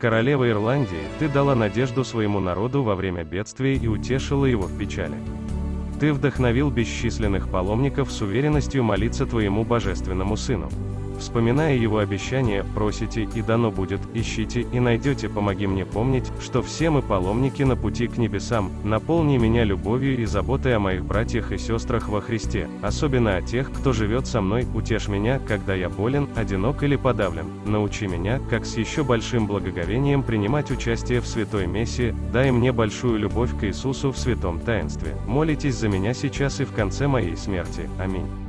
Королева Ирландии, ты дала надежду своему народу во время бедствия и утешила его в печали. Ты вдохновил бесчисленных паломников с уверенностью молиться твоему божественному Сыну. Вспоминая его обещание, просите, и дано будет, ищите, и найдете. Помоги мне помнить, что все мы паломники на пути к небесам. Наполни меня любовью и заботой о моих братьях и сестрах во Христе, особенно о тех, кто живет со мной. Утешь меня, когда я болен, одинок или подавлен. Научи меня, как с еще большим благоговением принимать участие в святой мессе. Дай мне большую любовь к Иисусу в святом таинстве. Молитесь за меня сейчас и в конце моей смерти. Аминь.